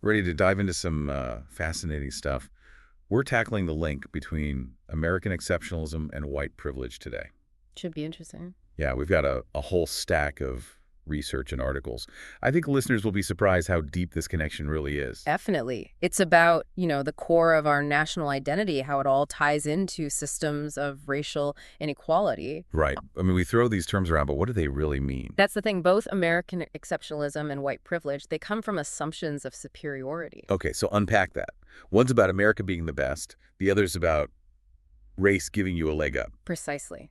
Ready to dive into some fascinating stuff. We're tackling the link between American exceptionalism and white privilege today. Should be interesting. Yeah, we've got a whole stack of research and articles. I think listeners will be surprised how deep this connection really is. Definitely. It's about, the core of our national identity, how it all ties into systems of racial inequality. Right. I mean, we throw these terms around, but what do they really mean? That's the thing. Both American exceptionalism and white privilege, they come from assumptions of superiority. Okay, so unpack that. One's about America being the best. The other's about race giving you a leg up. Precisely.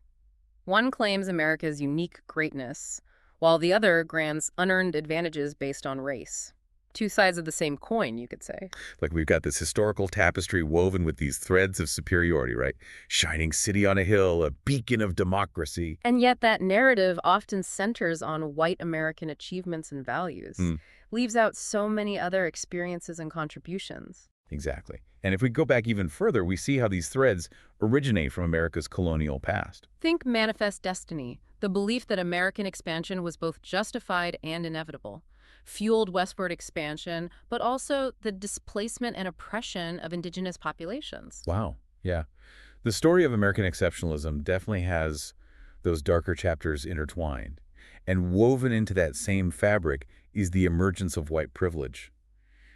One claims America's unique greatness, while the other grants unearned advantages based on race. Two sides of the same coin, you could say. Like we've got this historical tapestry woven with these threads of superiority, right? Shining city on a hill, a beacon of democracy. And yet that narrative often centers on white American achievements and values, Hmm, leaves out so many other experiences and contributions. exactly. And if we go back even further, we see how these threads originate from America's colonial past. Think Manifest Destiny, the belief that American expansion was both justified and inevitable, fueled westward expansion, but also the displacement and oppression of indigenous populations. Wow. Yeah. The story of American exceptionalism definitely has those darker chapters intertwined. And woven into that same fabric is the emergence of white privilege.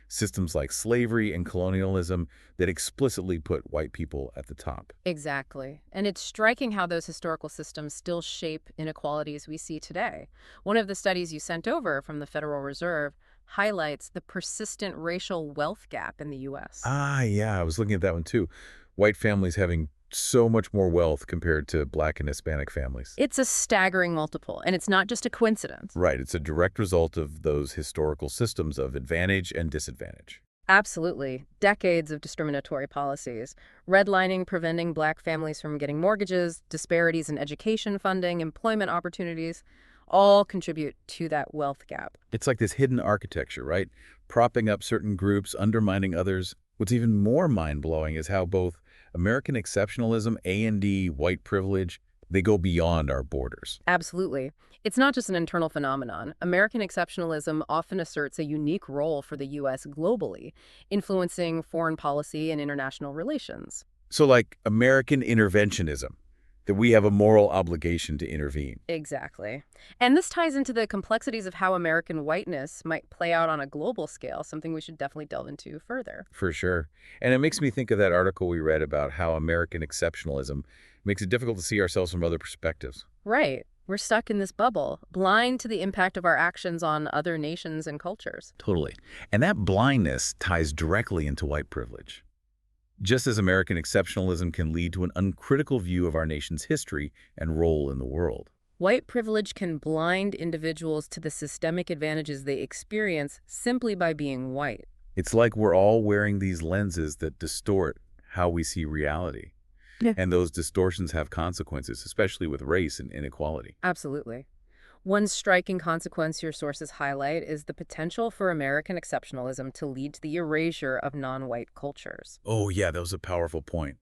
Systems like slavery and colonialism that explicitly put white people at the top. Exactly. And it's striking how those historical systems still shape inequalities we see today. One of the studies you sent over from the Federal Reserve highlights the persistent racial wealth gap in the U.S. Ah, yeah, I was looking at that one too. White families having so much more wealth compared to Black and Hispanic families. It's a staggering multiple, and it's not just a coincidence. Right, it's a direct result of those historical systems of advantage and disadvantage. Absolutely. Decades of discriminatory policies, redlining preventing black families from getting mortgages, disparities in education funding, employment opportunities, all contribute to that wealth gap. It's like this hidden architecture, right? Propping up certain groups, undermining others. What's even more mind-blowing is how both American exceptionalism, A&D, white privilege, they go beyond our borders. Absolutely. It's not just an internal phenomenon. American exceptionalism often asserts a unique role for the U.S. globally, influencing foreign policy and international relations. So like American interventionism, that we have a moral obligation to intervene. Exactly. And this ties into the complexities of how American whiteness might play out on a global scale, something we should definitely delve into further. For sure. And it makes me think of that article we read about how American exceptionalism makes it difficult to see ourselves from other perspectives. Right. We're stuck in this bubble, blind to the impact of our actions on other nations and cultures. Totally. And that blindness ties directly into white privilege. Just as American exceptionalism can lead to an uncritical view of our nation's history and role in the world. White privilege can blind individuals to the systemic advantages they experience simply by being white. It's like we're all wearing these lenses that distort how we see reality. Yeah. And those distortions have consequences, especially with race and inequality. Absolutely. One striking consequence your sources highlight is the potential for American exceptionalism to lead to the erasure of non-white cultures. Oh, yeah, that was a powerful point.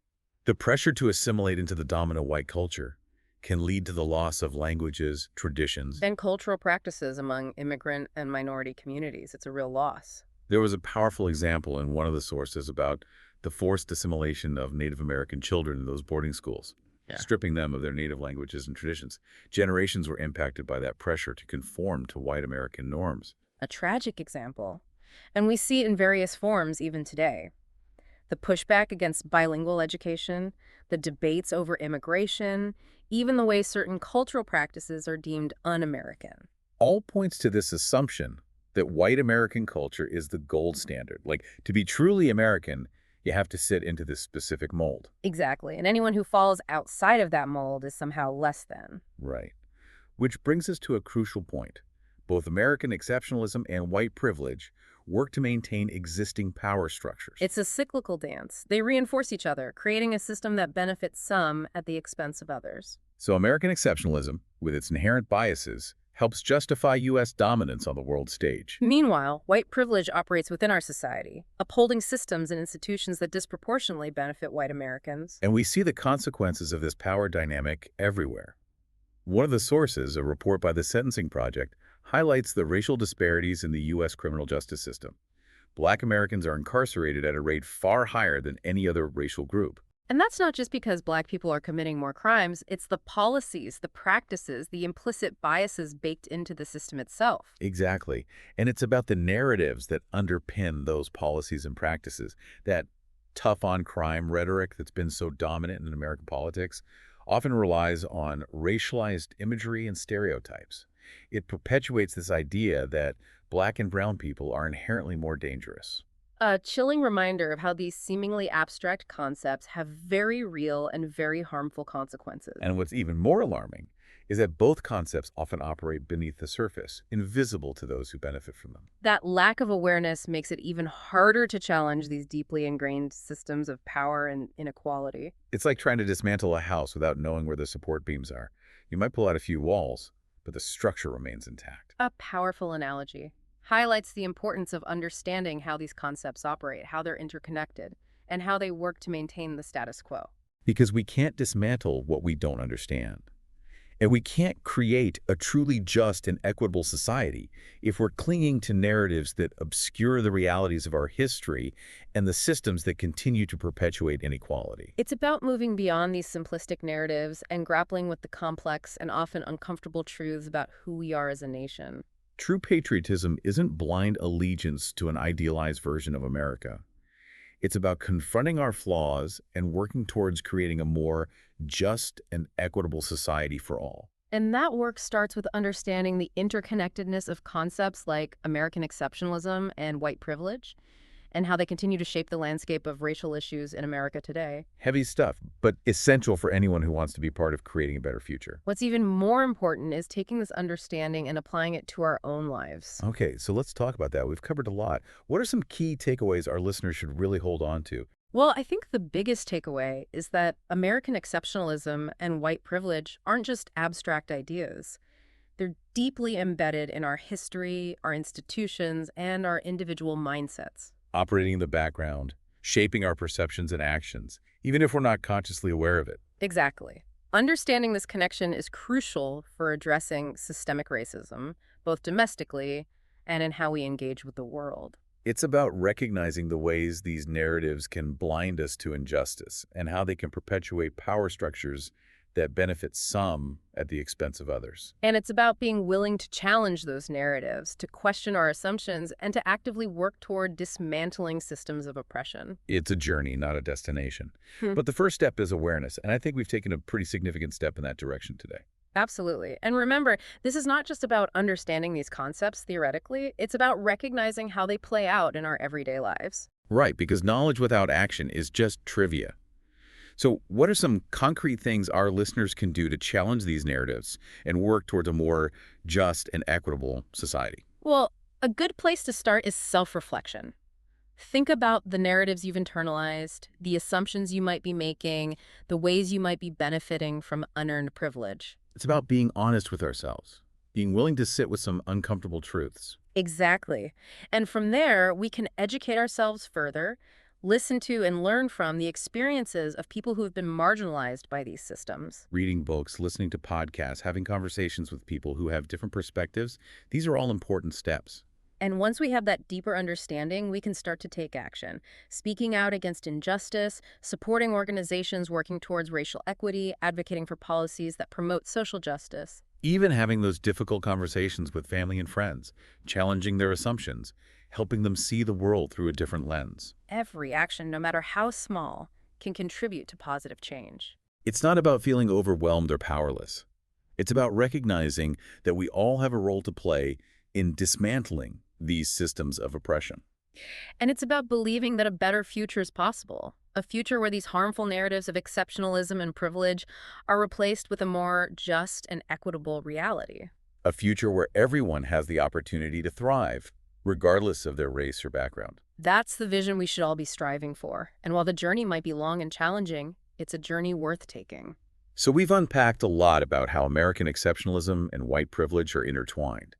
The pressure to assimilate into the dominant white culture can lead to the loss of languages, traditions. And cultural practices among immigrant and minority communities. It's a real loss. There was a powerful example in one of the sources about the forced assimilation of Native American children in those boarding schools, Yeah. stripping them of their native languages and traditions. Generations were impacted by that pressure to conform to white American norms. A tragic example. And we see it in various forms even today. The pushback against bilingual education, the debates over immigration, even the way certain cultural practices are deemed un-American. All points to this assumption that white American culture is the gold standard. Like, to be truly American, you have to sit into this specific mold. Exactly. And anyone who falls outside of that mold is somehow less than. Right. Which brings us to a crucial point. Both American exceptionalism and white privilege work to maintain existing power structures. It's a cyclical dance. They reinforce each other, creating a system that benefits some at the expense of others. So American exceptionalism, with its inherent biases, helps justify U.S. dominance on the world stage. Meanwhile, white privilege operates within our society, upholding systems and institutions that disproportionately benefit white Americans. And we see the consequences of this power dynamic everywhere. One of the sources, a report by the Sentencing Project, highlights the racial disparities in the U.S. criminal justice system. Black Americans are incarcerated at a rate far higher than any other racial group. And that's not just because Black people are committing more crimes, it's the policies, the practices, the implicit biases baked into the system itself. Exactly. And it's about the narratives that underpin those policies and practices. That tough on crime rhetoric that's been so dominant in American politics often relies on racialized imagery and stereotypes. It perpetuates this idea that Black and brown people are inherently more dangerous. A chilling reminder of how these seemingly abstract concepts have very real and very harmful consequences. And what's even more alarming is that both concepts often operate beneath the surface, invisible to those who benefit from them. That lack of awareness makes it even harder to challenge these deeply ingrained systems of power and inequality. It's like trying to dismantle a house without knowing where the support beams are. You might pull out a few walls, but the structure remains intact. A powerful analogy. Highlights the importance of understanding how these concepts operate, how they're interconnected, and how they work to maintain the status quo. Because we can't dismantle what we don't understand. And we can't create a truly just and equitable society if we're clinging to narratives that obscure the realities of our history and the systems that continue to perpetuate inequality. It's about moving beyond these simplistic narratives and grappling with the complex and often uncomfortable truths about who we are as a nation. True patriotism isn't blind allegiance to an idealized version of America. It's about confronting our flaws and working towards creating a more just and equitable society for all. And that work starts with understanding the interconnectedness of concepts like American exceptionalism and white privilege, and how they continue to shape the landscape of racial issues in America today. Heavy stuff, but essential for anyone who wants to be part of creating a better future. What's even more important is taking this understanding and applying it to our own lives. Okay, so let's talk about that. We've covered a lot. What are some key takeaways our listeners should really hold on to? Well, I think the biggest takeaway is that American exceptionalism and white privilege aren't just abstract ideas. They're deeply embedded in our history, our institutions, and our individual mindsets. Operating in the background, shaping our perceptions and actions, even if we're not consciously aware of it. Exactly. Understanding this connection is crucial for addressing systemic racism, both domestically and in how we engage with the world. It's about recognizing the ways these narratives can blind us to injustice and how they can perpetuate power structures that benefit some at the expense of others. And it's about being willing to challenge those narratives, to question our assumptions, and to actively work toward dismantling systems of oppression. It's a journey, not a destination. Hmm. But the first step is awareness, and I think we've taken a pretty significant step in that direction today. Absolutely. And remember, this is not just about understanding these concepts theoretically, it's about recognizing how they play out in our everyday lives. Right, because knowledge without action is just trivia. So what are some concrete things our listeners can do to challenge these narratives and work towards a more just and equitable society? Well, a good place to start is self-reflection. Think about the narratives you've internalized, the assumptions you might be making, the ways you might be benefiting from unearned privilege. It's about being honest with ourselves, being willing to sit with some uncomfortable truths. Exactly. And from there, we can educate ourselves further, listen to and learn from the experiences of people who have been marginalized by these systems. Reading books, listening to podcasts, having conversations with people who have different perspectives, these are all important steps. And once we have that deeper understanding, we can start to take action, speaking out against injustice, supporting organizations working towards racial equity, advocating for policies that promote social justice. Even having those difficult conversations with family and friends, challenging their assumptions, helping them see the world through a different lens. Every action, no matter how small, can contribute to positive change. It's not about feeling overwhelmed or powerless. It's about recognizing that we all have a role to play in dismantling these systems of oppression. And it's about believing that a better future is possible, a future where these harmful narratives of exceptionalism and privilege are replaced with a more just and equitable reality. A future where everyone has the opportunity to thrive, regardless of their race or background. That's the vision we should all be striving for. And while the journey might be long and challenging, it's a journey worth taking. So we've unpacked a lot about how American exceptionalism and white privilege are intertwined.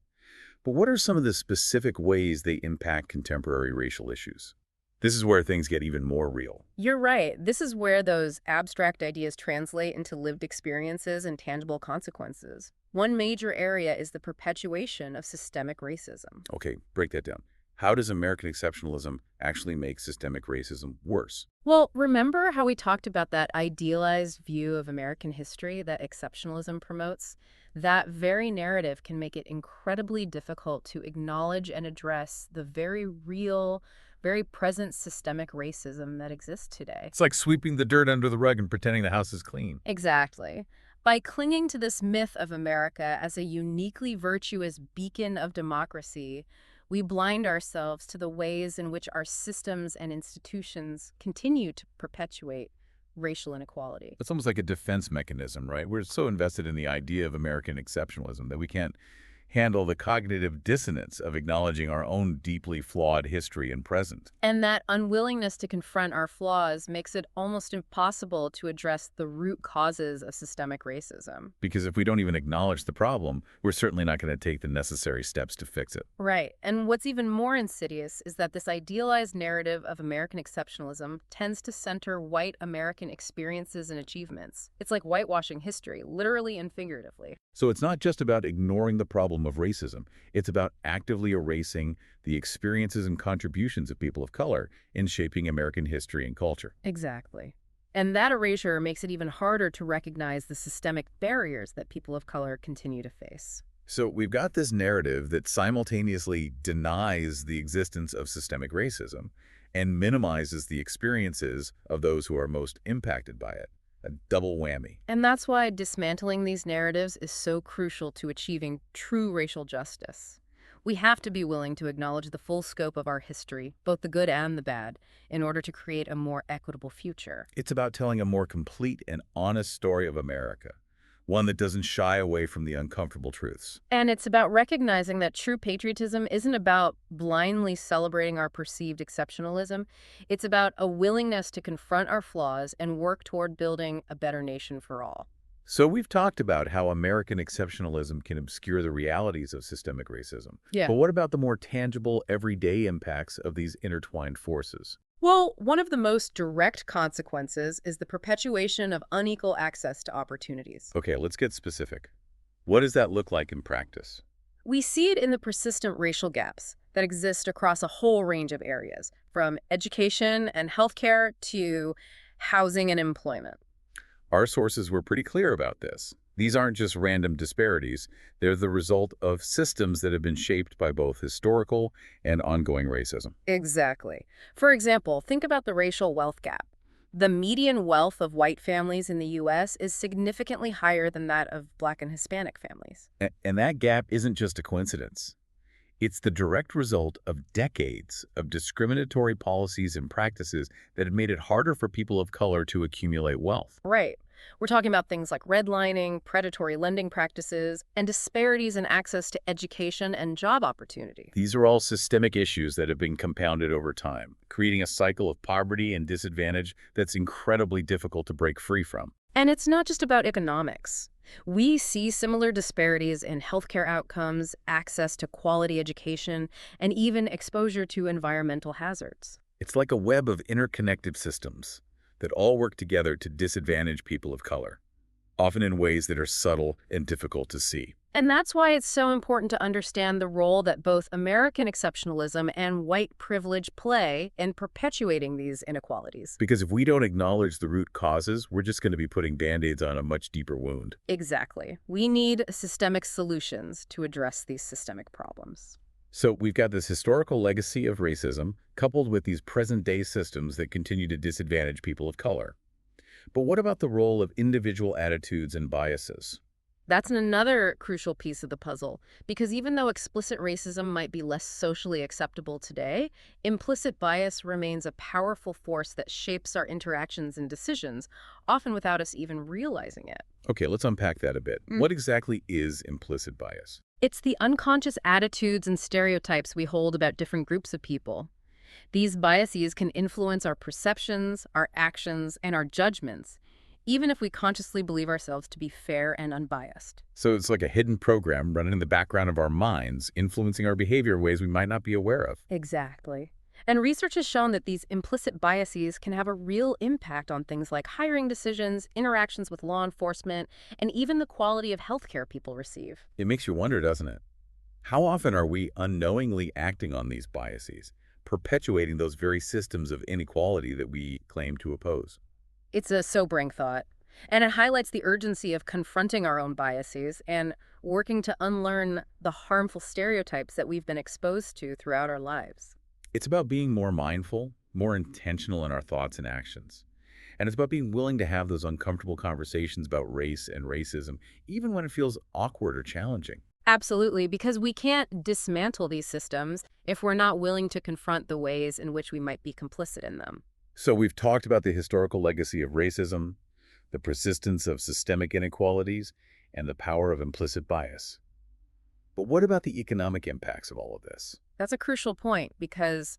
But what are some of the specific ways they impact contemporary racial issues? This is where things get even more real. You're right. This is where those abstract ideas translate into lived experiences and tangible consequences. One major area is the perpetuation of systemic racism. Okay, break that down. how does American exceptionalism actually make systemic racism worse? Well, remember how we talked about that idealized view of American history that exceptionalism promotes? That very narrative can make it incredibly difficult to acknowledge and address the very real, very present systemic racism that exists today. It's like sweeping the dirt under the rug and pretending the house is clean. Exactly. By clinging to this myth of America as a uniquely virtuous beacon of democracy, we blind ourselves to the ways in which our systems and institutions continue to perpetuate racial inequality. It's almost like a defense mechanism, right? We're so invested in the idea of American exceptionalism that we can't handle the cognitive dissonance of acknowledging our own deeply flawed history and present. And that unwillingness to confront our flaws makes it almost impossible to address the root causes of systemic racism. Because if we don't even acknowledge the problem, we're certainly not going to take the necessary steps to fix it. Right. And what's even more insidious is that this idealized narrative of American exceptionalism tends to center white American experiences and achievements. It's like whitewashing history, literally and figuratively. So it's not just about ignoring the problem of racism. It's about actively erasing the experiences and contributions of people of color in shaping American history and culture. Exactly. And that erasure makes it even harder to recognize the systemic barriers that people of color continue to face. So we've got this narrative that simultaneously denies the existence of systemic racism and minimizes the experiences of those who are most impacted by it. A double whammy. And that's why dismantling these narratives is so crucial to achieving true racial justice. We have to be willing to acknowledge the full scope of our history, both the good and the bad, in order to create a more equitable future. It's about telling a more complete and honest story of America, one that doesn't shy away from the uncomfortable truths. And it's about recognizing that true patriotism isn't about blindly celebrating our perceived exceptionalism. It's about a willingness to confront our flaws and work toward building a better nation for all. So we've talked about how American exceptionalism can obscure the realities of systemic racism. Yeah. But what about the more tangible, everyday impacts of these intertwined forces? Well, one of the most direct consequences is the perpetuation of unequal access to opportunities. Okay, let's get specific. What does that look like in practice? We see it in the persistent racial gaps that exist across a whole range of areas, from education and healthcare to housing and employment. Our sources were pretty clear about this. These aren't just random disparities. They're the result of systems that have been shaped by both historical and ongoing racism. Exactly. For example, think about the racial wealth gap. The median wealth of white families in the U.S. is significantly higher than that of Black and Hispanic families. And that gap isn't just a coincidence. It's the direct result of decades of discriminatory policies and practices that have made it harder for people of color to accumulate wealth. Right. We're talking about things like redlining, predatory lending practices, and disparities in access to education and job opportunity. These are all systemic issues that have been compounded over time, creating a cycle of poverty and disadvantage that's incredibly difficult to break free from. And it's not just about economics. We see similar disparities in healthcare outcomes, access to quality education, and even exposure to environmental hazards. It's like a web of interconnected systems that all work together to disadvantage people of color, often in ways that are subtle and difficult to see. And that's why it's so important to understand the role that both American exceptionalism and white privilege play in perpetuating these inequalities. Because if we don't acknowledge the root causes, we're just going to be putting Band-Aids on a much deeper wound. Exactly. We need systemic solutions to address these systemic problems. So we've got this historical legacy of racism coupled with these present-day systems that continue to disadvantage people of color. But what about the role of individual attitudes and biases? That's another crucial piece of the puzzle, because even though explicit racism might be less socially acceptable today, implicit bias remains a powerful force that shapes our interactions and decisions, often without us even realizing it. Okay, let's unpack that a bit. What exactly is implicit bias? It's the unconscious attitudes and stereotypes we hold about different groups of people. These biases can influence our perceptions, our actions, and our judgments, even if we consciously believe ourselves to be fair and unbiased. So it's like a hidden program running in the background of our minds, influencing our behavior in ways we might not be aware of. Exactly. And research has shown that these implicit biases can have a real impact on things like hiring decisions, interactions with law enforcement, and even the quality of healthcare people receive. It makes you wonder, doesn't it? How often are we unknowingly acting on these biases, perpetuating those very systems of inequality that we claim to oppose? It's a sobering thought, and it highlights the urgency of confronting our own biases and working to unlearn the harmful stereotypes that we've been exposed to throughout our lives. It's about being more mindful, more intentional in our thoughts and actions. And it's about being willing to have those uncomfortable conversations about race and racism, even when it feels awkward or challenging. Absolutely, because we can't dismantle these systems if we're not willing to confront the ways in which we might be complicit in them. So we've talked about the historical legacy of racism, the persistence of systemic inequalities, and the power of implicit bias. But what about the economic impacts of all of this? That's a crucial point because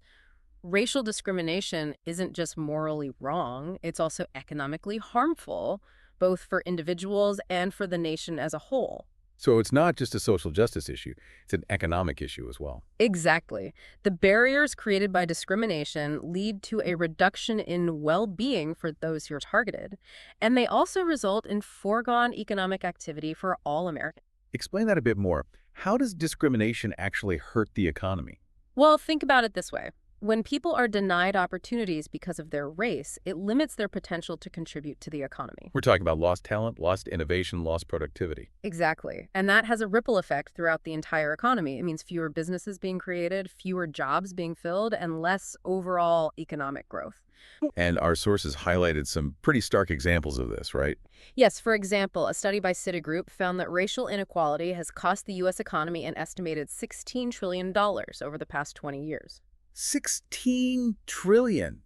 racial discrimination isn't just morally wrong, it's also economically harmful, both for individuals and for the nation as a whole. So it's not just a social justice issue, it's an economic issue as well. Exactly. The barriers created by discrimination lead to a reduction in well-being for those who are targeted, and they also result in foregone economic activity for all Americans. Explain that a bit more. How does discrimination actually hurt the economy? Well, think about it this way. When people are denied opportunities because of their race, it limits their potential to contribute to the economy. We're talking about lost talent, lost innovation, lost productivity. Exactly. And that has a ripple effect throughout the entire economy. It means fewer businesses being created, fewer jobs being filled, and less overall economic growth. And our sources highlighted some pretty stark examples of this, right? Yes, for example, a study by Citigroup found that racial inequality has cost the U.S. economy an estimated $16 trillion over the past 20 years. 16 trillion.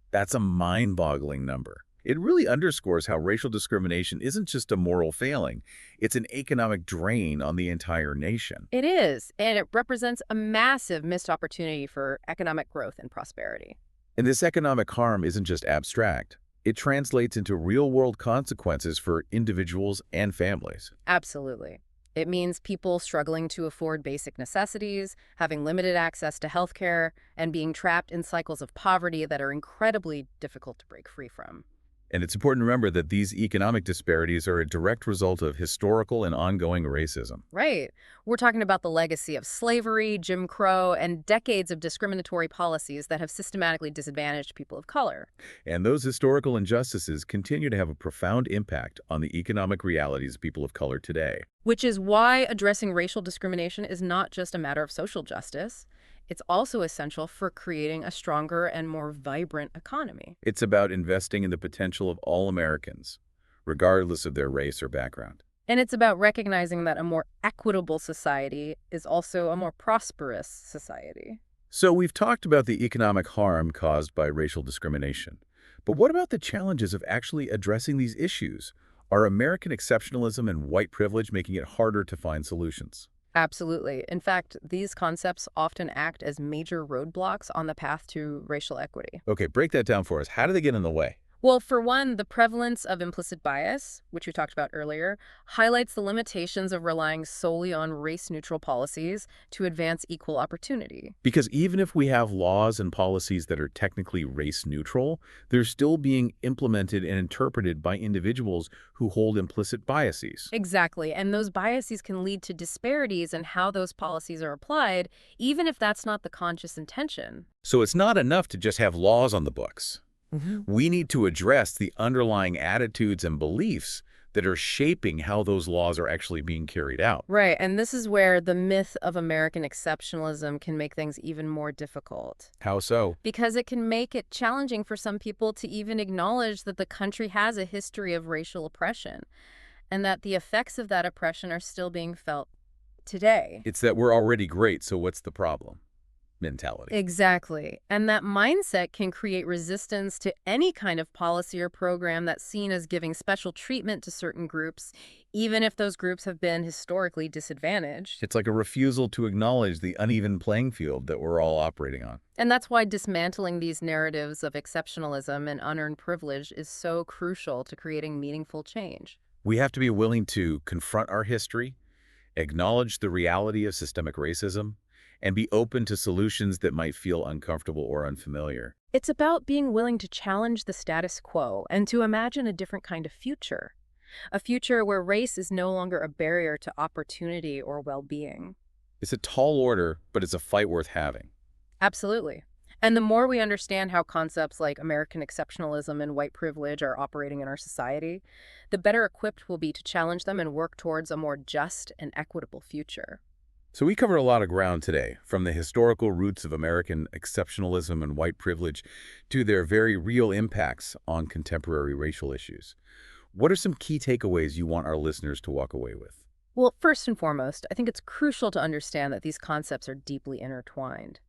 That's a mind-boggling number. It really underscores how racial discrimination isn't just a moral failing, it's an economic drain on the entire nation. It is, and it represents a massive missed opportunity for economic growth and prosperity. And this economic harm isn't just abstract. It translates into real-world consequences for individuals and families. Absolutely. It means people struggling to afford basic necessities, having limited access to healthcare, and being trapped in cycles of poverty that are incredibly difficult to break free from. And it's important to remember that these economic disparities are a direct result of historical and ongoing racism. Right. We're talking about the legacy of slavery, Jim Crow, and decades of discriminatory policies that have systematically disadvantaged people of color. And those historical injustices continue to have a profound impact on the economic realities of people of color today. Which is why addressing racial discrimination is not just a matter of social justice. It's also essential for creating a stronger and more vibrant economy. It's about investing in the potential of all Americans, regardless of their race or background. And it's about recognizing that a more equitable society is also a more prosperous society. So we've talked about the economic harm caused by racial discrimination. But what about the challenges of actually addressing these issues? Are American exceptionalism and white privilege making it harder to find solutions? Absolutely. In fact, these concepts often act as major roadblocks on the path to racial equity. Okay, break that down for us. How do they get in the way? Well, for one, the prevalence of implicit bias, which we talked about earlier, highlights the limitations of relying solely on race-neutral policies to advance equal opportunity. Because even if we have laws and policies that are technically race neutral, they're still being implemented and interpreted by individuals who hold implicit biases. Exactly, and those biases can lead to disparities in how those policies are applied, even if that's not the conscious intention. So it's not enough to just have laws on the books. We need to address the underlying attitudes and beliefs that are shaping how those laws are actually being carried out. Right, and this is where the myth of American exceptionalism can make things even more difficult. How so? Because it can make it challenging for some people to even acknowledge that the country has a history of racial oppression and that the effects of that oppression are still being felt today. It's that we're already great, so what's the problem? Mentality. Exactly. And that mindset can create resistance to any kind of policy or program that's seen as giving special treatment to certain groups, even if those groups have been historically disadvantaged. It's like a refusal to acknowledge the uneven playing field that we're all operating on. And that's why dismantling these narratives of exceptionalism and unearned privilege is so crucial to creating meaningful change. We have to be willing to confront our history, acknowledge the reality of systemic racism, and be open to solutions that might feel uncomfortable or unfamiliar. It's about being willing to challenge the status quo and to imagine a different kind of future. A future where race is no longer a barrier to opportunity or well-being. It's a tall order, but it's a fight worth having. Absolutely. And the more we understand how concepts like American exceptionalism and white privilege are operating in our society, the better equipped we'll be to challenge them and work towards a more just and equitable future. So we covered a lot of ground today, from the historical roots of American exceptionalism and white privilege to their very real impacts on contemporary racial issues. What are some key takeaways you want our listeners to walk away with? Well, first and foremost, I think it's crucial to understand that these concepts are deeply intertwined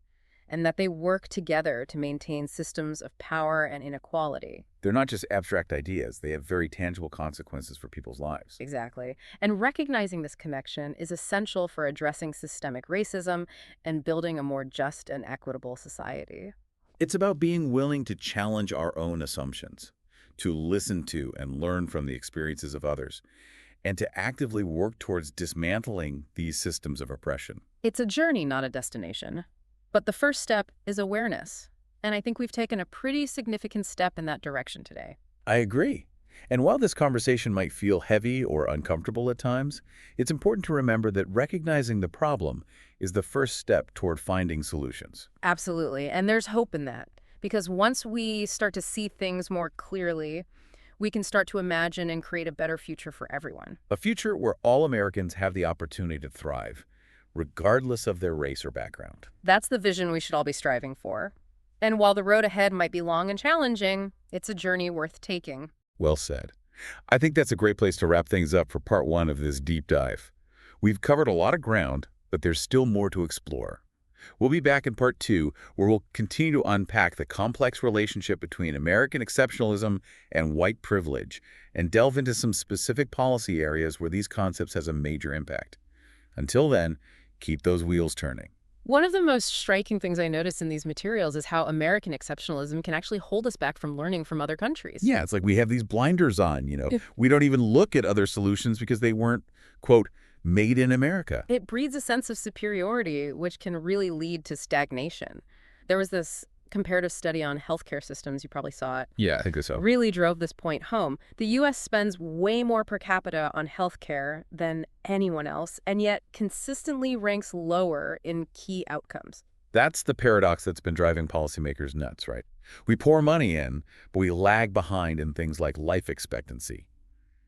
and that they work together to maintain systems of power and inequality. They're not just abstract ideas. They have very tangible consequences for people's lives. Exactly. And recognizing this connection is essential for addressing systemic racism and building a more just and equitable society. It's about being willing to challenge our own assumptions, to listen to and learn from the experiences of others, and to actively work towards dismantling these systems of oppression. It's a journey, not a destination. But the first step is awareness. And I think we've taken a pretty significant step in that direction today. I agree. And while this conversation might feel heavy or uncomfortable at times, it's important to remember that recognizing the problem is the first step toward finding solutions. Absolutely. And there's hope in that. Because once we start to see things more clearly, we can start to imagine and create a better future for everyone. A future where all Americans have the opportunity to thrive, regardless of their race or background. That's the vision we should all be striving for. And while the road ahead might be long and challenging, it's a journey worth taking. Well said. I think that's a great place to wrap things up for part one of this deep dive. We've covered a lot of ground, but there's still more to explore. We'll be back in part two, where we'll continue to unpack the complex relationship between American exceptionalism and white privilege, and delve into some specific policy areas where these concepts has a major impact. Until then, keep those wheels turning. One of the most striking things I notice in these materials is how American exceptionalism can actually hold us back from learning from other countries. Yeah, it's like we have these blinders on. We don't even look at other solutions because they weren't, quote, made in America. It breeds a sense of superiority, which can really lead to stagnation. There was this comparative study on healthcare systems, you probably saw it, Yeah, I think so. really drove this point home. The U.S. spends way more per capita on healthcare than anyone else, and yet consistently ranks lower in key outcomes. That's the paradox that's been driving policymakers nuts, right? We pour money in, but we lag behind in things like life expectancy,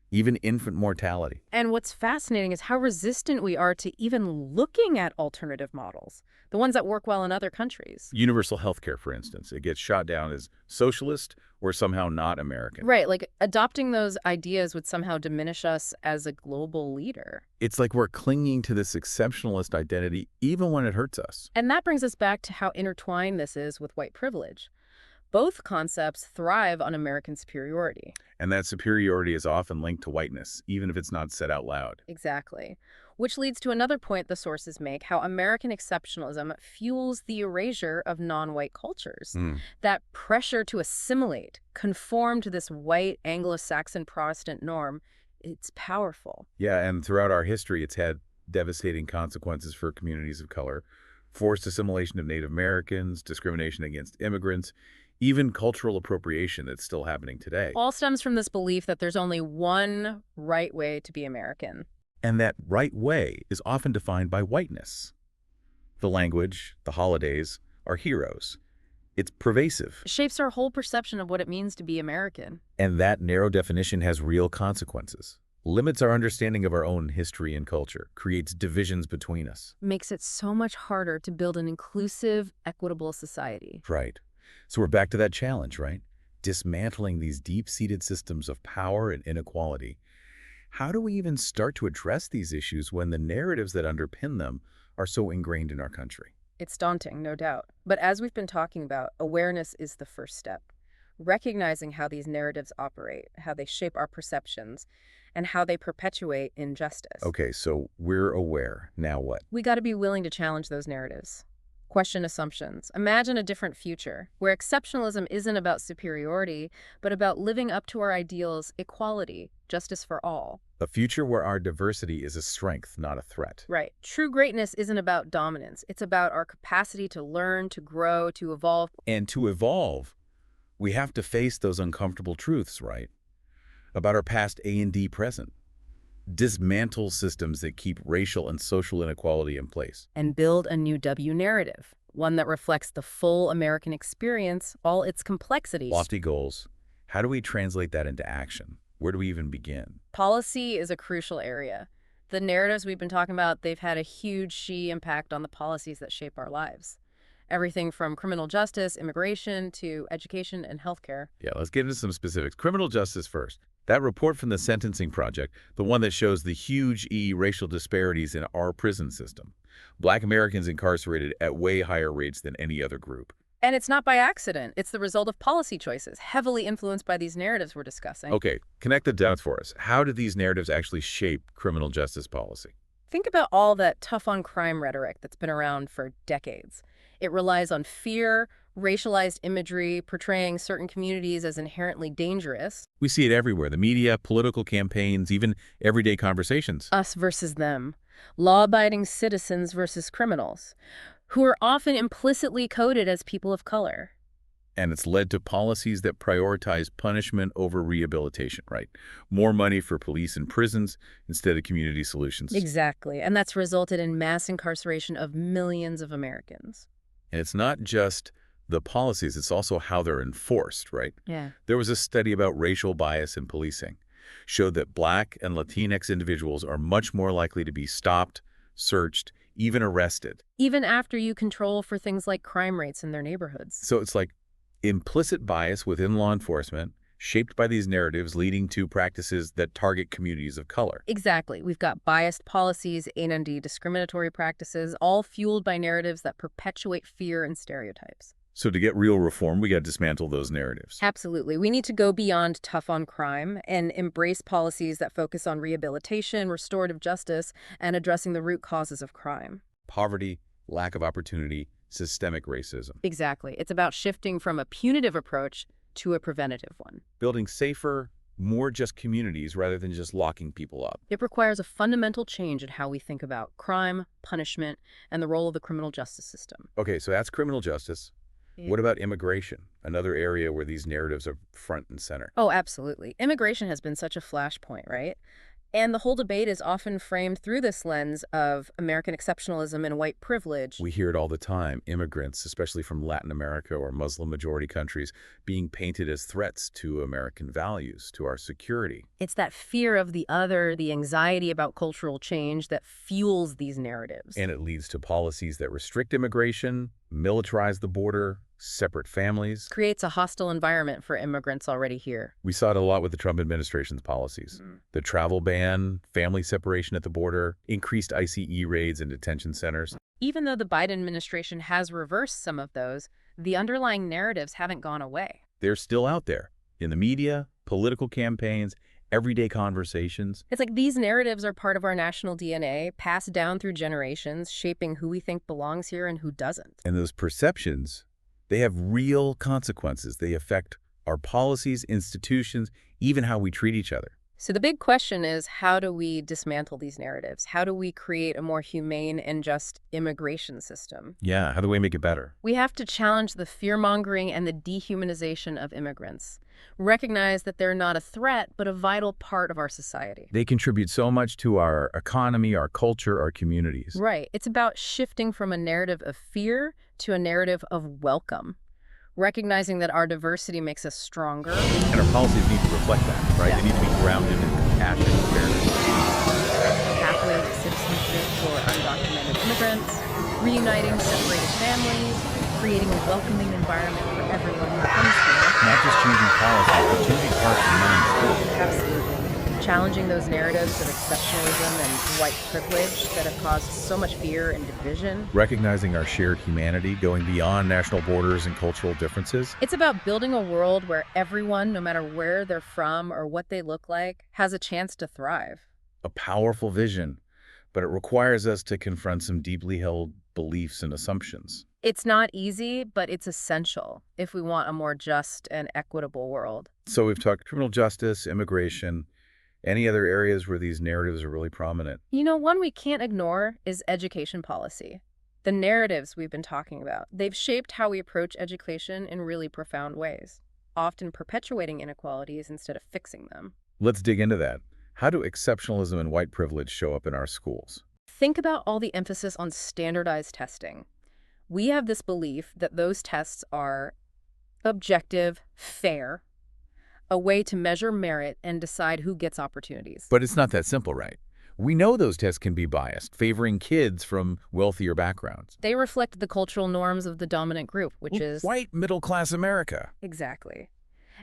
even infant mortality. And what's fascinating is how resistant we are to even looking at alternative models, the ones that work well in other countries. Universal health care, for instance, it gets shot down as socialist or somehow not American. Right, like adopting those ideas would somehow diminish us as a global leader. It's like we're clinging to this exceptionalist identity even when it hurts us. And that brings us back to how intertwined this is with white privilege. Both concepts thrive on American superiority. And that superiority is often linked to whiteness, even if it's not said out loud. Exactly. Which leads to another point the sources make, how American exceptionalism fuels the erasure of non-white cultures. That pressure to assimilate, conform to this white Anglo-Saxon Protestant norm, it's powerful. Yeah, and throughout our history, it's had devastating consequences for communities of color, forced assimilation of Native Americans, discrimination against immigrants, even cultural appropriation that's still happening today. All stems from this belief that there's only one right way to be American. And that right way is often defined by whiteness. The language, the holidays, our heroes. It's pervasive. It shapes our whole perception of what it means to be American. And that narrow definition has real consequences. Limits our understanding of our own history and culture, creates divisions between us. Makes it so much harder to build an inclusive, equitable society. Right. So we're back to that challenge, right? Dismantling these deep-seated systems of power and inequality. How do we even start to address these issues when the narratives that underpin them are so ingrained in our country? It's daunting, no doubt. But as we've been talking about, awareness is the first step. Recognizing how these narratives operate, how they shape our perceptions, and how they perpetuate injustice. Okay, so we're aware. Now what? We got to be willing to challenge those narratives. Question assumptions. Imagine a different future, where exceptionalism isn't about superiority, but about living up to our ideals, equality, justice for all. A future where our diversity is a strength, not a threat. Right. True greatness isn't about dominance. It's about our capacity to learn, to grow, to evolve. And to evolve, we have to face those uncomfortable truths, right? About our past A and D present. dismantle systems that keep racial and social inequality in place. And build a new W narrative, one that reflects the full American experience, all its complexities. Lofty goals. How do we translate that into action? Where do we even begin? Policy is a crucial area. The narratives we've been talking about, they've had a huge impact on the policies that shape our lives. Everything from criminal justice, immigration, to education and healthcare. Yeah, let's get into some specifics. Criminal justice first. That report from the Sentencing Project, the one that shows the huge racial disparities in our prison system. Black Americans incarcerated at way higher rates than any other group. And it's not by accident. It's the result of policy choices, heavily influenced by these narratives we're discussing. Okay, connect the dots for us. How do these narratives actually shape criminal justice policy? Think about all that tough-on-crime rhetoric that's been around for decades. It relies on fear, racialized imagery, portraying certain communities as inherently dangerous. We see it everywhere. The media, political campaigns, even everyday conversations. Us versus them. Law-abiding citizens versus criminals, who are often implicitly coded as people of color. And it's led to policies that prioritize punishment over rehabilitation, right? More money for police and prisons instead of community solutions. Exactly. And that's resulted in mass incarceration of millions of Americans. And it's not just the policies, it's also how they're enforced, right? Yeah. There was a study about racial bias in policing, showed that Black and Latinx individuals are much more likely to be stopped, searched, even arrested. Even after you control for things like crime rates in their neighborhoods. So it's like implicit bias within law enforcement, shaped by these narratives leading to practices that target communities of color. Exactly. We've got biased policies, A&D discriminatory practices, all fueled by narratives that perpetuate fear and stereotypes. So to get real reform, we got to dismantle those narratives. Absolutely. We need to go beyond tough on crime and embrace policies that focus on rehabilitation, restorative justice, and addressing the root causes of crime. Poverty, lack of opportunity, systemic racism. Exactly. It's about shifting from a punitive approach to a preventative one. Building safer, more just communities rather than just locking people up. It requires a fundamental change in how we think about crime, punishment, and the role of the criminal justice system. Okay, so that's criminal justice. Yeah. What about immigration? Another area where these narratives are front and center. Oh, absolutely. Immigration has been such a flashpoint, right? And the whole debate is often framed through this lens of American exceptionalism and white privilege. We hear it all the time. Immigrants, especially from Latin America or Muslim-majority countries, being painted as threats to American values, to our security. It's that fear of the other, the anxiety about cultural change that fuels these narratives. And it leads to policies that restrict immigration, militarize the border, separate families. Creates a hostile environment for immigrants already here. We saw it a lot with the Trump administration's policies. The travel ban, family separation at the border, increased ICE raids and detention centers. Even though the Biden administration has reversed some of those, the underlying narratives haven't gone away. They're still out there in the media, political campaigns, everyday conversations. It's like these narratives are part of our national DNA, passed down through generations, shaping who we think belongs here and who doesn't. And those perceptions, they have real consequences. They affect our policies, institutions, even how we treat each other. So the big question is, how do we dismantle these narratives? How do we create a more humane and just immigration system? Yeah, how do we make it better? We have to challenge the fear-mongering and the dehumanization of immigrants. Recognize that they're not a threat, but a vital part of our society. They contribute so much to our economy, our culture, our communities. Right. It's about shifting from a narrative of fear to a narrative of welcome. Recognizing that our diversity makes us stronger. And our policies need to reflect that, right? Yeah. They need to be grounded in compassion and fairness. Pathways to citizenship for undocumented immigrants, reuniting separated families, creating a welcoming environment for everyone who comes here. Not just changing policy, but changing hearts and minds too. Absolutely. Challenging those narratives of exceptionalism and white privilege that have caused so much fear and division. Recognizing our shared humanity, going beyond national borders and cultural differences. It's about building a world where everyone, no matter where they're from or what they look like, has a chance to thrive. A powerful vision, but it requires us to confront some deeply held beliefs and assumptions. It's not easy, but it's essential if we want a more just and equitable world. So we've talked criminal justice, immigration, any other areas where these narratives are really prominent? You know, one we can't ignore is education policy. The narratives we've been talking about, they've shaped how we approach education in really profound ways, often perpetuating inequalities instead of fixing them. Let's dig into that. How do exceptionalism and white privilege show up in our schools? Think about all the emphasis on standardized testing. We have this belief that those tests are objective, fair, a way to measure merit and decide who gets opportunities. But it's not that simple, right? We know those tests can be biased, favoring kids from wealthier backgrounds. They reflect the cultural norms of the dominant group, which is... White middle-class America. Exactly.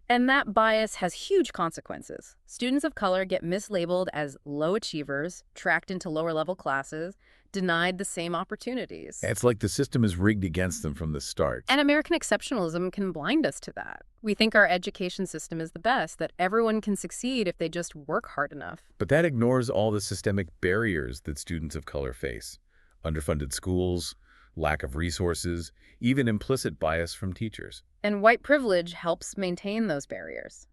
And that bias has huge consequences. Students of color get mislabeled as low achievers, tracked into lower-level classes, denied the same opportunities. It's like the system is rigged against them from the start. And American exceptionalism can blind us to that. We think our education system is the best, that everyone can succeed if they just work hard enough. But that ignores all the systemic barriers that students of color face. Underfunded schools, lack of resources, even implicit bias from teachers. And white privilege helps maintain those barriers.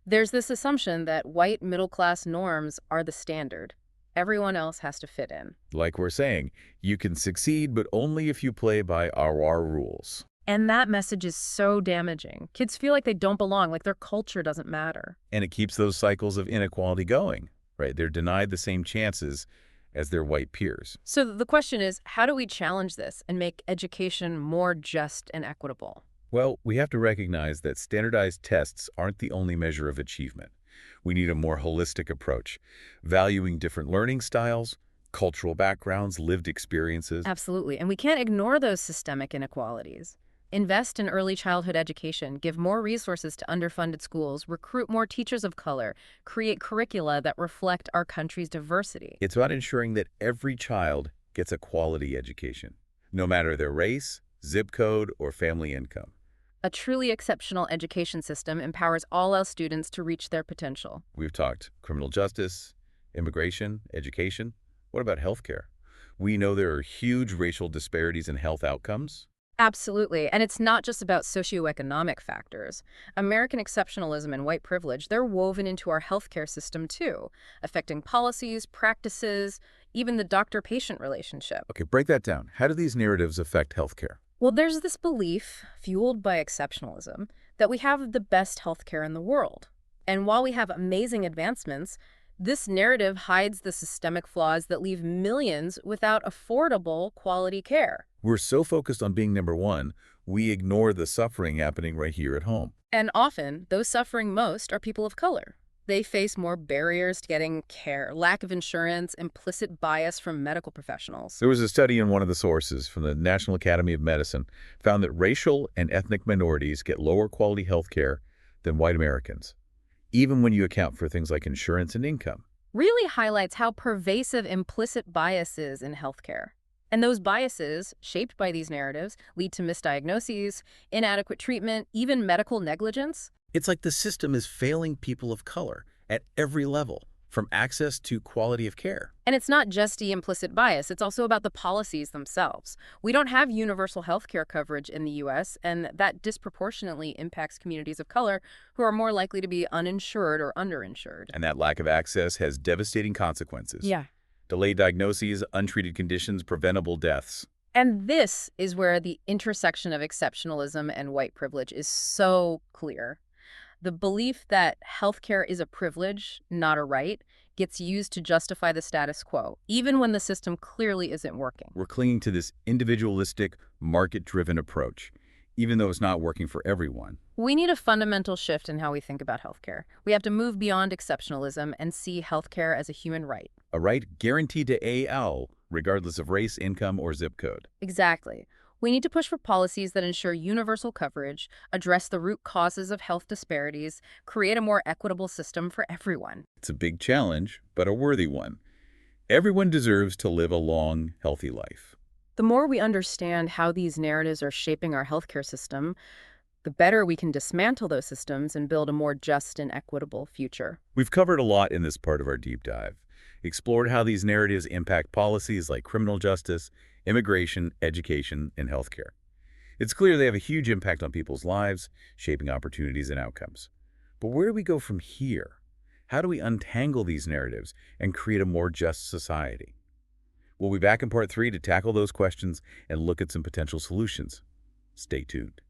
There's this assumption that white middle-class norms are the standard. Everyone else has to fit in. Like we're saying, you can succeed, but only if you play by our rules. And that message is so damaging. Kids feel like they don't belong, like their culture doesn't matter. And it keeps those cycles of inequality going, right? They're denied the same chances as their white peers. So the question is, how do we challenge this and make education more just and equitable? Well, we have to recognize that standardized tests aren't the only measure of achievement. We need a more holistic approach, valuing different learning styles, cultural backgrounds, lived experiences. Absolutely. And we can't ignore those systemic inequalities. Invest in early childhood education, give more resources to underfunded schools, recruit more teachers of color, create curricula that reflect our country's diversity. It's about ensuring that every child gets a quality education, no matter their race, zip code, or family income. A truly exceptional education system empowers all our students to reach their potential. We've talked criminal justice, immigration, education. What about healthcare? We know there are huge racial disparities in health outcomes. Absolutely. And it's not just about socioeconomic factors. American exceptionalism and white privilege, they're woven into our healthcare system too, affecting policies, practices, even the doctor-patient relationship. Okay, break that down. How do these narratives affect healthcare? Well, there's this belief, fueled by exceptionalism, that we have the best healthcare in the world. And while we have amazing advancements, this narrative hides the systemic flaws that leave millions without affordable quality care. We're so focused on being number one, we ignore the suffering happening right here at home. And often, those suffering most are people of color. They face more barriers to getting care, lack of insurance, implicit bias from medical professionals. There was a study in one of the sources from the National Academy of Medicine found that racial and ethnic minorities get lower quality health care than white Americans, even when you account for things like insurance and income. Really highlights how pervasive implicit bias is in healthcare. And those biases, shaped by these narratives, lead to misdiagnoses, inadequate treatment, even medical negligence. It's like the system is failing people of color at every level, from access to quality of care. And it's not just the implicit bias, it's also about the policies themselves. We don't have universal health care coverage in the U.S., and that disproportionately impacts communities of color who are more likely to be uninsured or underinsured. And that lack of access has devastating consequences. Yeah. Delayed diagnoses, untreated conditions, preventable deaths. And this is where the intersection of exceptionalism and white privilege is so clear. The belief that healthcare is a privilege, not a right, gets used to justify the status quo, even when the system clearly isn't working. We're clinging to this individualistic, market-driven approach, even though it's not working for everyone. We need a fundamental shift in how we think about healthcare. We have to move beyond exceptionalism and see healthcare as a human right. A right guaranteed to AL, regardless of race, income, or zip code. Exactly. We need to push for policies that ensure universal coverage, address the root causes of health disparities, create a more equitable system for everyone. It's a big challenge, but a worthy one. Everyone deserves to live a long, healthy life. The more we understand how these narratives are shaping our healthcare system, the better we can dismantle those systems and build a more just and equitable future. We've covered a lot in this part of our deep dive, explored how these narratives impact policies like criminal justice, immigration, education, and healthcare. It's clear they have a huge impact on people's lives, shaping opportunities and outcomes. But where do we go from here? How do we untangle these narratives and create a more just society? We'll be back in part 3 to tackle those questions and look at some potential solutions. Stay tuned.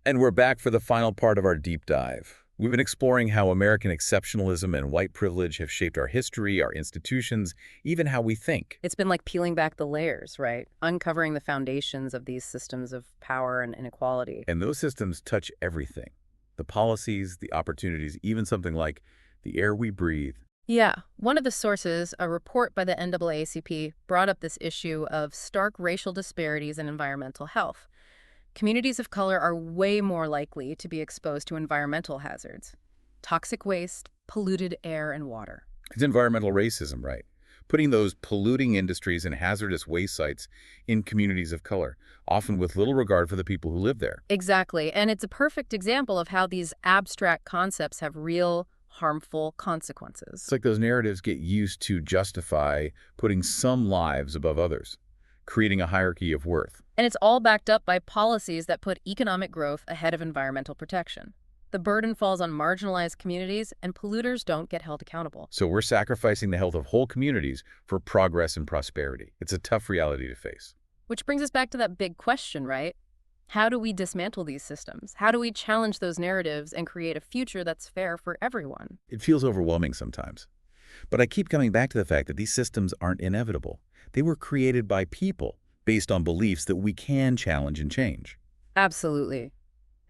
And we're back for the final part of our deep dive. We've been exploring how American exceptionalism and white privilege have shaped our history, our institutions, even how we think. It's been like peeling back the layers, right? Uncovering the foundations of these systems of power and inequality. And those systems touch everything. The policies, the opportunities, even something like the air we breathe. Yeah, one of the sources, a report by the NAACP, brought up this issue of stark racial disparities in environmental health. Communities of color are way more likely to be exposed to environmental hazards, toxic waste, polluted air and water. It's environmental racism, right? Putting those polluting industries and hazardous waste sites in communities of color, often with little regard for the people who live there. Exactly, and it's a perfect example of how these abstract concepts have real, harmful consequences. It's like those narratives get used to justify putting some lives above others, creating a hierarchy of worth. And it's all backed up by policies that put economic growth ahead of environmental protection. The burden falls on marginalized communities, and polluters don't get held accountable. So we're sacrificing the health of whole communities for progress and prosperity. It's a tough reality to face. Which brings us back to that big question, right? How do we dismantle these systems? How do we challenge those narratives and create a future that's fair for everyone? It feels overwhelming sometimes. But I keep coming back to the fact that these systems aren't inevitable. They were created by people based on beliefs that we can challenge and change. Absolutely.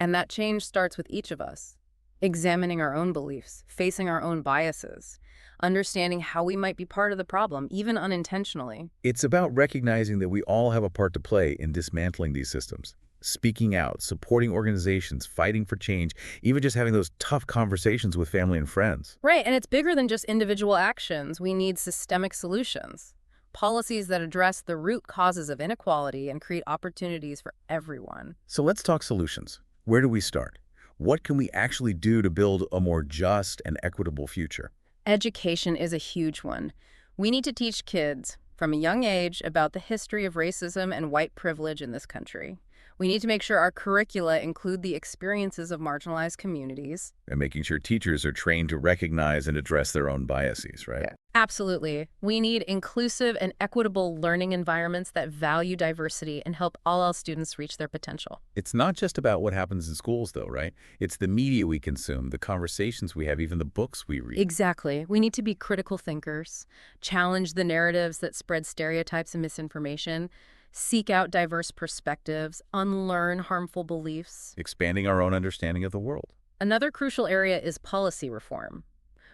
And that change starts with each of us, examining our own beliefs, facing our own biases, understanding how we might be part of the problem, even unintentionally. It's about recognizing that we all have a part to play in dismantling these systems. Speaking out, supporting organizations, fighting for change, even just having those tough conversations with family and friends. Right, and it's bigger than just individual actions. We need systemic solutions. Policies that address the root causes of inequality and create opportunities for everyone. So let's talk solutions. Where do we start? What can we actually do to build a more just and equitable future? Education is a huge one. We need to teach kids from a young age about the history of racism and white privilege in this country. We need to make sure our curricula include the experiences of marginalized communities. And making sure teachers are trained to recognize and address their own biases, right? Yeah. Absolutely. We need inclusive and equitable learning environments that value diversity and help all our students reach their potential. It's not just about what happens in schools, though, right? It's the media we consume, the conversations we have, even the books we read. Exactly. We need to be critical thinkers, challenge the narratives that spread stereotypes and misinformation, seek out diverse perspectives, unlearn harmful beliefs. Expanding our own understanding of the world. Another crucial area is policy reform.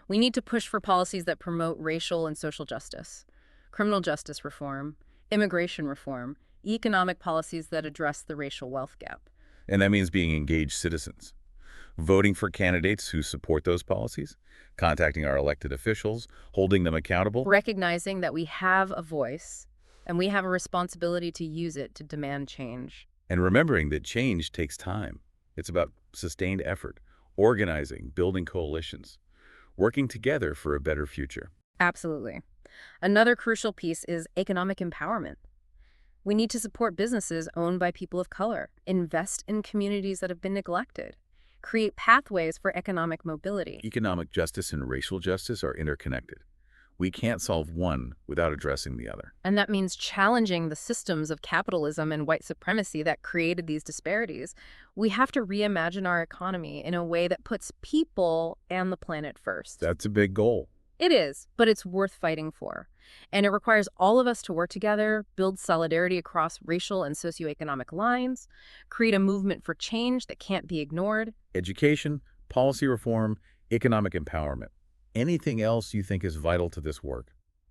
We need to push for policies that promote racial and social justice, criminal justice reform, immigration reform, economic policies that address the racial wealth gap. And that means being engaged citizens. Voting for candidates who support those policies, contacting our elected officials, holding them accountable. Recognizing that we have a voice and we have a responsibility to use it to demand change. And remembering that change takes time. It's about sustained effort, organizing, building coalitions, working together for a better future. Absolutely. Another crucial piece is economic empowerment. We need to support businesses owned by people of color, invest in communities that have been neglected, create pathways for economic mobility. Economic justice and racial justice are interconnected. We can't solve one without addressing the other. And that means challenging the systems of capitalism and white supremacy that created these disparities. We have to reimagine our economy in a way that puts people and the planet first. That's a big goal. It is, but it's worth fighting for. And it requires all of us to work together, build solidarity across racial and socioeconomic lines, create a movement for change that can't be ignored. Education, policy reform, economic empowerment. Anything else you think is vital to this work?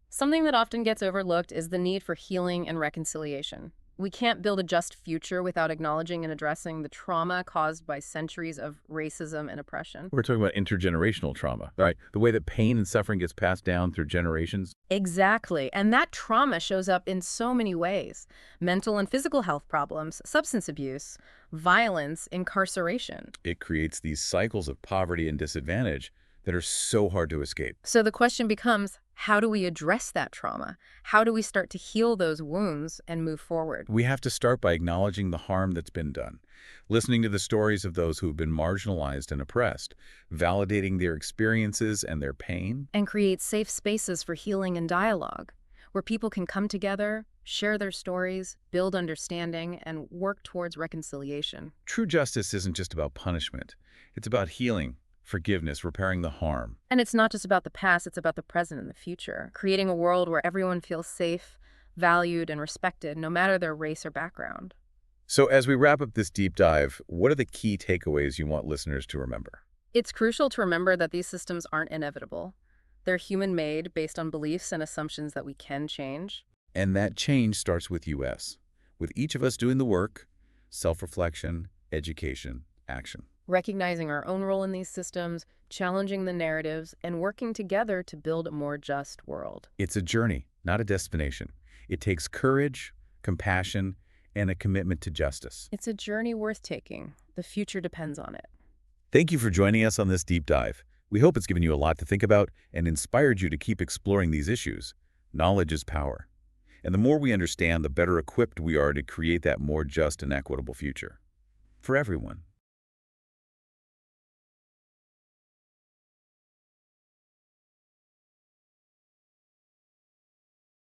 Something that often gets overlooked is the need for healing and reconciliation. We can't build a just future without acknowledging and addressing the trauma caused by centuries of racism and oppression. We're talking about intergenerational trauma, right? The way that pain and suffering gets passed down through generations. Exactly. And that trauma shows up in so many ways. Mental and physical health problems, substance abuse, violence, incarceration. It creates these cycles of poverty and disadvantage that are so hard to escape. So the question becomes, how do we address that trauma? How do we start to heal those wounds and move forward? We have to start by acknowledging the harm that's been done, listening to the stories of those who have been marginalized and oppressed, validating their experiences and their pain. And create safe spaces for healing and dialogue, where people can come together, share their stories, build understanding, and work towards reconciliation. True justice isn't just about punishment. It's about healing, forgiveness, repairing the harm. And it's not just about the past, it's about the present and the future, creating a world where everyone feels safe, valued, and respected, no matter their race or background. So as we wrap up this deep dive, what are the key takeaways you want listeners to remember? It's crucial to remember that these systems aren't inevitable. They're human-made based on beliefs and assumptions that we can change. And that change starts with us, with each of us doing the work, self-reflection, education, action. Recognizing our own role in these systems, challenging the narratives, and working together to build a more just world. It's a journey, not a destination. It takes courage, compassion, and a commitment to justice. It's a journey worth taking. The future depends on it. Thank you for joining us on this deep dive. We hope it's given you a lot to think about and inspired you to keep exploring these issues. Knowledge is power. And the more we understand, the better equipped we are to create that more just and equitable future for everyone.